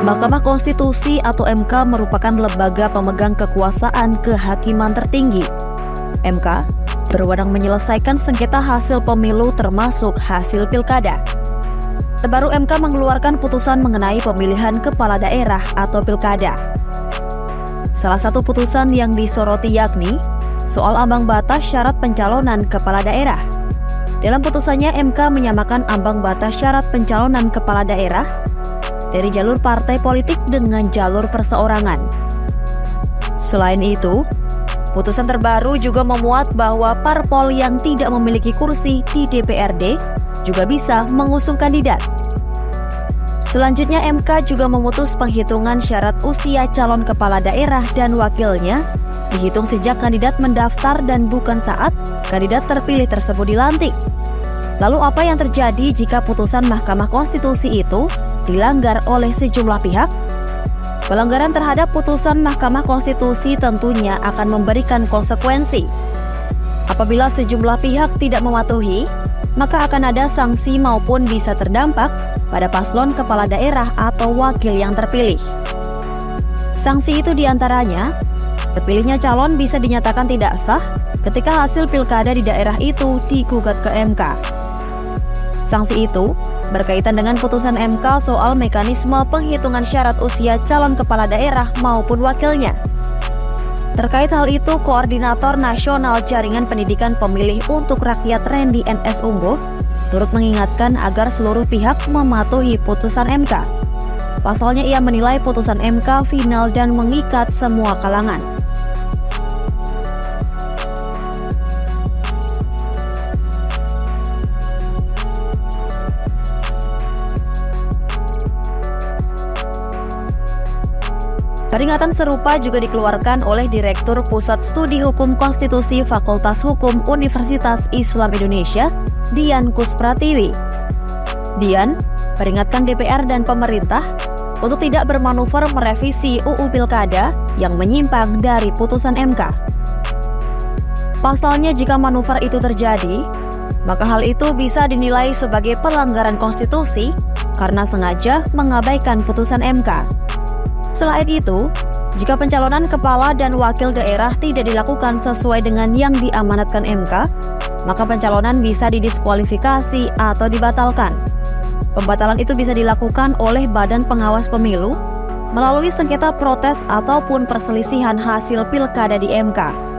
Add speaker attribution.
Speaker 1: Mahkamah Konstitusi atau MK merupakan lembaga pemegang kekuasaan kehakiman tertinggi. MK berwenang menyelesaikan sengketa hasil pemilu termasuk hasil pilkada. Terbaru MK mengeluarkan putusan mengenai pemilihan kepala daerah atau pilkada. Salah satu putusan yang disoroti yakni soal ambang batas syarat pencalonan kepala daerah. Dalam putusannya, MK menyamakan ambang batas syarat pencalonan kepala daerah dari jalur partai politik dengan jalur perseorangan. Selain itu, putusan terbaru juga memuat bahwa parpol yang tidak memiliki kursi di DPRD juga bisa mengusung kandidat. Selanjutnya, MK juga memutus penghitungan syarat usia calon kepala daerah dan wakilnya dihitung sejak kandidat mendaftar dan bukan saat kandidat terpilih tersebut dilantik. Lalu apa yang terjadi jika putusan Mahkamah Konstitusi itu dilanggar oleh sejumlah pihak? Pelanggaran terhadap putusan Mahkamah Konstitusi tentunya akan memberikan konsekuensi. Apabila sejumlah pihak tidak mematuhi, maka akan ada sanksi maupun bisa terdampak pada paslon kepala daerah atau wakil yang terpilih. Sanksi itu diantaranya, terpilihnya calon bisa dinyatakan tidak sah ketika hasil pilkada di daerah itu digugat ke MK. Sanksi itu berkaitan dengan putusan MK soal mekanisme penghitungan syarat usia calon kepala daerah maupun wakilnya. Terkait hal itu, Koordinator Nasional Jaringan Pendidikan Pemilih untuk Rakyat Randy NS Unggul turut mengingatkan agar seluruh pihak mematuhi putusan MK. Pasalnya ia menilai putusan MK final dan mengikat semua kalangan. Peringatan serupa juga dikeluarkan oleh Direktur Pusat Studi Hukum Konstitusi Fakultas Hukum Universitas Islam Indonesia, Dian Kuspratiwi. Dian peringatkan DPR dan pemerintah untuk tidak bermanuver merevisi UU Pilkada yang menyimpang dari putusan MK. Pasalnya, jika manuver itu terjadi, maka hal itu bisa dinilai sebagai pelanggaran konstitusi karena sengaja mengabaikan putusan MK. Selain itu, jika pencalonan kepala dan wakil daerah tidak dilakukan sesuai dengan yang diamanatkan MK, maka pencalonan bisa didiskualifikasi atau dibatalkan. Pembatalan itu bisa dilakukan oleh Badan Pengawas Pemilu melalui sengketa protes ataupun perselisihan hasil pilkada di MK.